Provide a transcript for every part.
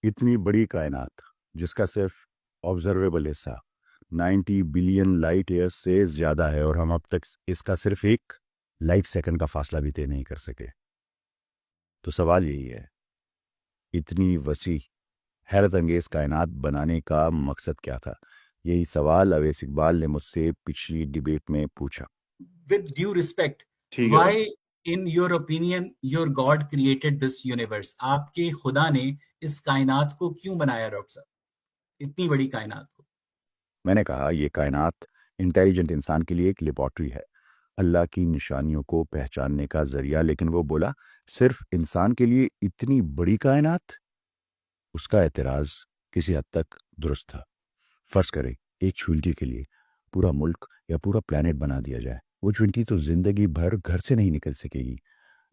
اتنی بڑی کائنات جس کا صرف آبزرویبل حصہ 90 بلین لائٹ ایئر سے زیادہ ہے، اور ہم اب تک اس کا صرف ایک لائٹ سیکنڈ کا فاصلہ بھی طے نہیں کر سکے۔ تو سوال یہی ہے، اتنی وسیع حیرت انگیز کائنات بنانے کا مقصد کیا تھا؟ یہی سوال اویس اقبال نے مجھ سے پچھلی ڈیبیٹ میں پوچھا۔ with due respect, ٹھیک ہے why in your opinion your God created this universe? آپ کے خدا نے اس کائنات کو کیوں بنایا ڈاکٹر صاحب، اتنی بڑی کائنات کو؟ میں نے کہا یہ کائنات انٹیلیجنٹ انسان کے لیے ایک لیبارٹری ہے، اللہ کی نشانیوں کو پہچاننے کا ذریعہ، لیکن وہ بولا صرف انسان کے لیے اتنی بڑی کائنات؟ اس کا اعتراض کسی حد تک درست تھا۔ فرض کریں ایک چونٹی کے لیے پورا ملک یا پورا پلانٹ بنا دیا جائے، وہ چونٹی تو زندگی بھر گھر سے نہیں نکل سکے گی،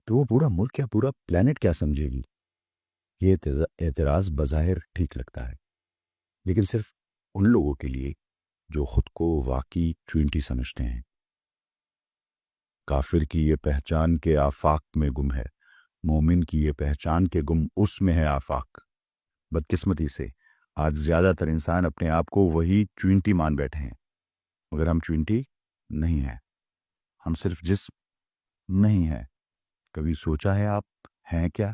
تو وہ پورا ملک یا پورا پلانٹ کیا سمجھے گی؟ یہ اعتراض بظاہر ٹھیک لگتا ہے، لیکن صرف ان لوگوں کے لیے جو خود کو واقعی چونٹی سمجھتے ہیں۔ کافر کی یہ پہچان کے آفاق میں گم ہے، مومن کی یہ پہچان کے گم اس میں ہے آفاق۔ بدقسمتی سے آج زیادہ تر انسان اپنے آپ کو وہی چونٹی مان بیٹھے ہیں، مگر ہم چونٹی نہیں ہیں، ہم صرف جسم نہیں ہیں۔ کبھی سوچا ہے آپ ہیں کیا؟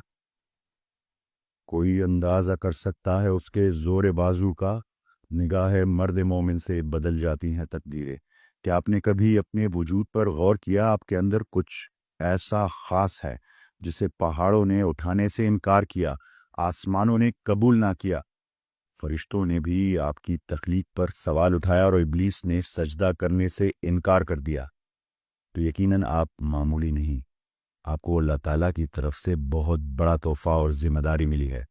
کوئی اندازہ کر سکتا ہے اس کے زور بازو کا؟ نگاہ مرد مومن سے بدل جاتی ہیں تقدیریں۔ کیا آپ نے کبھی اپنے وجود پر غور کیا؟ آپ کے اندر کچھ ایسا خاص ہے جسے پہاڑوں نے اٹھانے سے انکار کیا، آسمانوں نے قبول نہ کیا، فرشتوں نے بھی آپ کی تخلیق پر سوال اٹھایا اور ابلیس نے سجدہ کرنے سے انکار کر دیا۔ تو یقیناً آپ معمولی نہیں، آپ کو اللہ تعالیٰ کی طرف سے بہت بڑا تحفہ اور ذمہ داری ملی ہے۔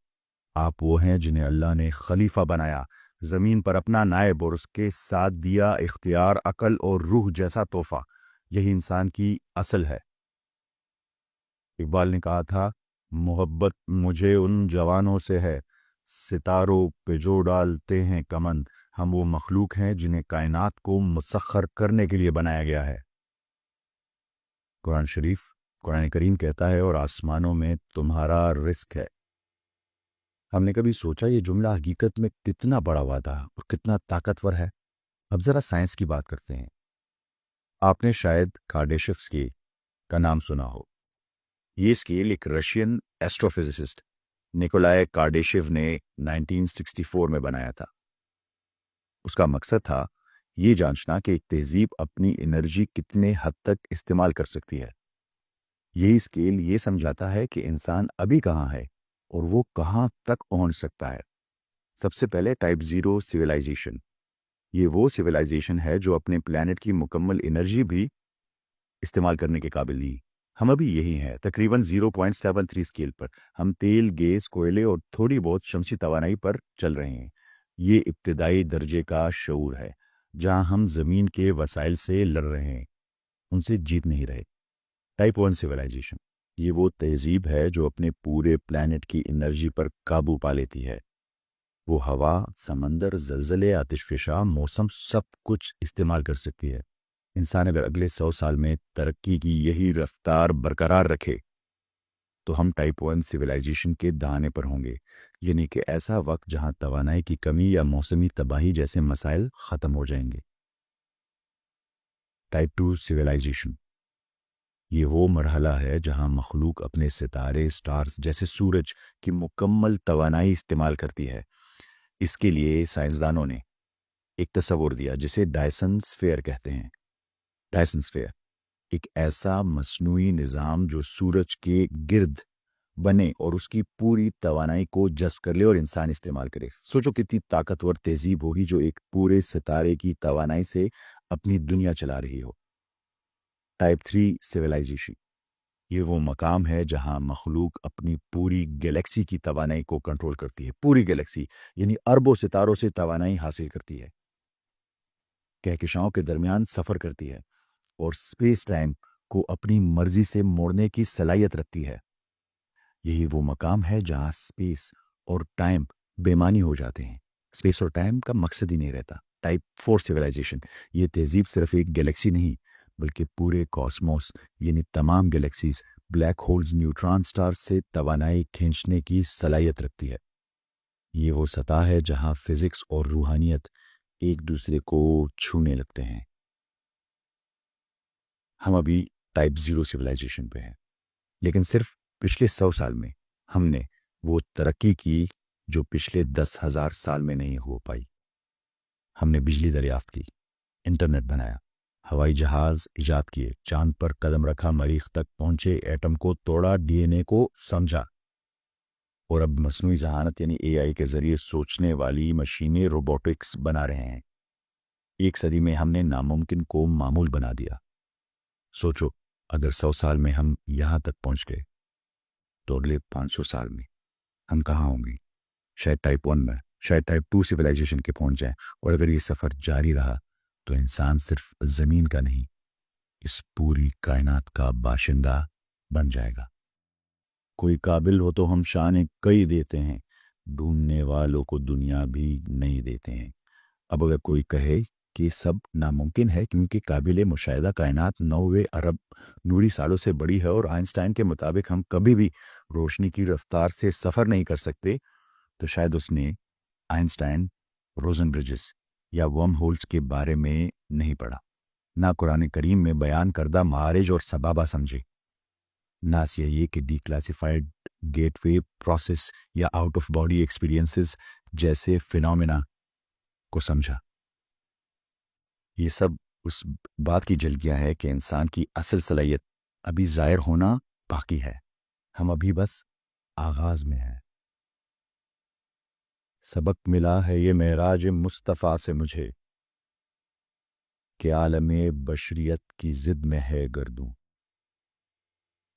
آپ وہ ہیں جنہیں اللہ نے خلیفہ بنایا، زمین پر اپنا نائب، اور اس کے ساتھ دیا اختیار، عقل اور روح جیسا تحفہ۔ یہی انسان کی اصل ہے۔ اقبال نے کہا تھا، محبت مجھے ان جوانوں سے ہے، ستاروں پہ جو ڈالتے ہیں کمند۔ ہم وہ مخلوق ہیں جنہیں کائنات کو مسخر کرنے کے لیے بنایا گیا ہے۔ قرآن شریف، قرآن کریم کہتا ہے، اور آسمانوں میں تمہارا رزق ہے۔ ہم نے کبھی سوچا یہ جملہ حقیقت میں کتنا بڑا وعدہ اور کتنا طاقتور ہے؟ اب ذرا سائنس کی بات کرتے ہیں۔ آپ نے شاید کارڈیشف اسکیل کا نام سنا ہو۔ یہ اسکیل ایک رشین ایسٹروفزسسٹ نیکولائے کارڈیشیو نے 1964 میں بنایا تھا۔ اس کا مقصد تھا یہ جانچنا کہ ایک تہذیب اپنی انرجی کتنے حد تک استعمال کر سکتی ہے۔ یہی اسکیل یہ سمجھاتا ہے کہ انسان ابھی کہاں ہے اور وہ کہاں تک پہنچ سکتا ہے۔ سب سے پہلے ٹائپ 0 سویلائزیشن۔ یہ وہ سویلائزیشن ہے جو اپنے پلانٹ کی مکمل انرجی بھی استعمال کرنے کے قابل نہیں۔ ہم ابھی یہی ہیں، تقریباً 0.73 اسکیل پر۔ ہم تیل، گیس، کوئلے اور تھوڑی بہت شمسی توانائی پر چل رہے ہیں۔ یہ ابتدائی درجے کا شعور ہے، جہاں ہم زمین کے وسائل سے لڑ رہے ہیں، ان سے جیت نہیں رہے۔ ٹائپ 1 سویلائزیشن، یہ وہ تہذیب ہے جو اپنے پورے پلانٹ کی انرجی پر قابو پا لیتی ہے۔ وہ ہوا، سمندر، زلزلے، آتش فشاں، موسم، سب کچھ استعمال کر سکتی ہے۔ انسان اگر اگلے 100 سال میں ترقی کی یہی رفتار برقرار رکھے تو ہم ٹائپ 1 سویلائزیشن کے دہانے پر ہوں گے، یعنی کہ ایسا وقت جہاں توانائی کی کمی یا موسمی تباہی جیسے مسائل ختم ہو جائیں گے۔ ٹائپ 2 سویلائزیشن، یہ وہ مرحلہ ہے جہاں مخلوق اپنے ستارے، سٹارز جیسے سورج کی مکمل توانائی استعمال کرتی ہے۔ اس کے لیے سائنسدانوں نے ایک تصور دیا جسے ڈائسن اسفیئر کہتے ہیں۔ ڈائسن اسفیئر ایک ایسا مصنوعی نظام جو سورج کے گرد بنے اور اس کی پوری توانائی کو جذب کر لے اور انسان استعمال کرے۔ سوچو کتنی طاقتور تہذیب ہوگی جو ایک پورے ستارے کی توانائی سے اپنی دنیا چلا رہی ہو۔ ٹائپ 3 سویلائزیشن، یہ وہ مقام ہے جہاں مخلوق اپنی پوری گیلیکسی کی توانائی کو کنٹرول کرتی ہے۔ پوری گیلیکسی یعنی اربوں ستاروں سے توانائی حاصل کرتی ہے، کہکشاؤں کے درمیان سفر کرتی ہے اور سپیس ٹائم کو اپنی مرضی سے موڑنے کی صلاحیت رکھتی ہے۔ یہی وہ مقام ہے جہاں سپیس اور ٹائم بے معنی ہو جاتے ہیں، سپیس اور ٹائم کا مقصد ہی نہیں رہتا۔ ٹائپ 4 سویلائزیشن، یہ تہذیب صرف ایک گیلیکسی نہیں بلکہ پورے کاسموس یعنی تمام galaxies, black holes, neutron stars سے توانائی کھینچنے کی صلاحیت رکھتی ہے۔ یہ وہ سطح ہے جہاں فزکس اور روحانیت ایک دوسرے کو چھونے لگتے ہیں۔ ہم ابھی ٹائپ 0 سویلائزیشن پہ ہیں، لیکن صرف پچھلے 100 سال میں ہم نے وہ ترقی کی جو پچھلے 10,000 سال میں نہیں ہو پائی۔ ہم نے بجلی دریافت کی، انٹرنیٹ بنایا، ہوائی جہاز ایجاد کیے، چاند پر قدم رکھا، مریخ تک پہنچے، ایٹم کو توڑا، ڈی این اے کو سمجھا، اور اب مصنوعی ذہانت یعنی اے آئی کے ذریعے سوچنے والی مشینیں روبوٹکس بنا رہے ہیں۔ ایک صدی میں ہم نے ناممکن کو معمول بنا دیا۔ سوچو، اگر 100 سال میں ہم یہاں تک پہنچ گئے تو اگلے 500 سال میں ہم کہاں ہوں گے؟ شاید ٹائپ 1 میں، شاید ٹائپ 2 سویلائزیشن کے پہنچ جائیں، اور اگر یہ سفر جاری رہا تو انسان صرف زمین کا نہیں، اس پوری کائنات کا باشندہ بن جائے گا۔ کوئی قابل ہو تو ہم شان کئی دیتے ہیں، ڈھونڈنے والوں کو دنیا بھی نہیں دیتے ہیں۔ اب اگر کوئی کہے کہ سب ناممکن ہے کیونکہ قابل مشاہدہ کائنات 90 ارب نوری سالوں سے بڑی ہے، اور آئنسٹائن کے مطابق ہم کبھی بھی روشنی کی رفتار سے سفر نہیں کر سکتے، تو شاید اس نے آئنسٹائن، روزن برجز یا ورم ہولز کے بارے میں نہیں پڑھا، نہ قرآن کریم میں بیان کردہ معارج اور سبابہ سمجھے، نہ یہ کہ declassified gateway process یا آؤٹ آف باڈی ایکسپیرینسز جیسے فینومینا کو سمجھا۔ یہ سب اس بات کی جھلکیاں ہے کہ انسان کی اصل صلاحیت ابھی ظاہر ہونا باقی ہے، ہم ابھی بس آغاز میں ہیں۔ سبق ملا ہے یہ معراج مصطفیٰ سے مجھے کہ عالم بشریت کی ضد میں ہے گردوں،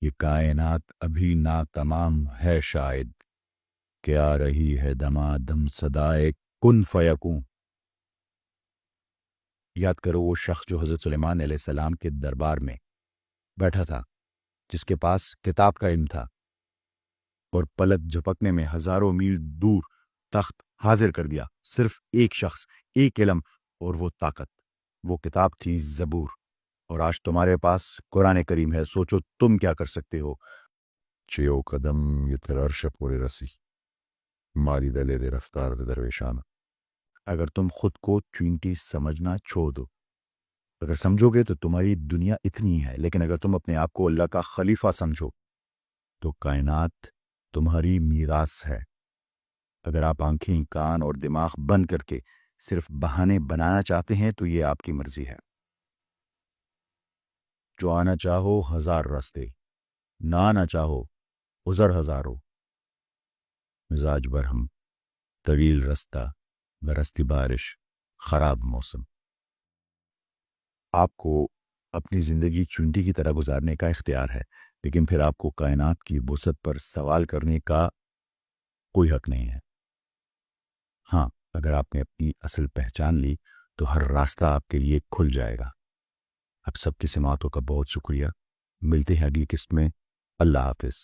یہ کائنات ابھی ناتمام ہے شاید کہ آ رہی ہے دمادم صدائے کن فیکوں۔ یاد کرو وہ شخص جو حضرت سلیمان علیہ السلام کے دربار میں بیٹھا تھا، جس کے پاس کتاب کا علم تھا، اور پلک جھپکنے میں ہزاروں میل دور تخت حاضر کر دیا۔ صرف ایک شخص، ایک علم، اور وہ طاقت، وہ کتاب تھی زبور۔ اور آج تمہارے پاس قرآن کریم ہے، سوچو تم کیا کر سکتے ہو۔ چیو قدم یہ تر عرش پورے رسی ماری دلے دے رفتار دے درویشانہ۔ اگر تم خود کو چینٹی سمجھنا چھوڑ دو، اگر سمجھو گے تو تمہاری دنیا اتنی ہے، لیکن اگر تم اپنے آپ کو اللہ کا خلیفہ سمجھو تو کائنات تمہاری میراث ہے۔ اگر آپ آنکھیں، کان اور دماغ بند کر کے صرف بہانے بنانا چاہتے ہیں تو یہ آپ کی مرضی ہے۔ جو آنا چاہو 1000 راستے، نہ آنا چاہو عذر ہزاروں، مزاج برہم، طویل رستہ، برستی بارش، خراب موسم۔ آپ کو اپنی زندگی چونٹی کی طرح گزارنے کا اختیار ہے، لیکن پھر آپ کو کائنات کی وسعت پر سوال کرنے کا کوئی حق نہیں ہے۔ ہاں، اگر آپ نے اپنی اصل پہچان لی تو ہر راستہ آپ کے لیے کھل جائے گا۔ اب سب کی سماعتوں کا بہت شکریہ، ملتے ہیں اگلی قسط میں۔ اللہ حافظ۔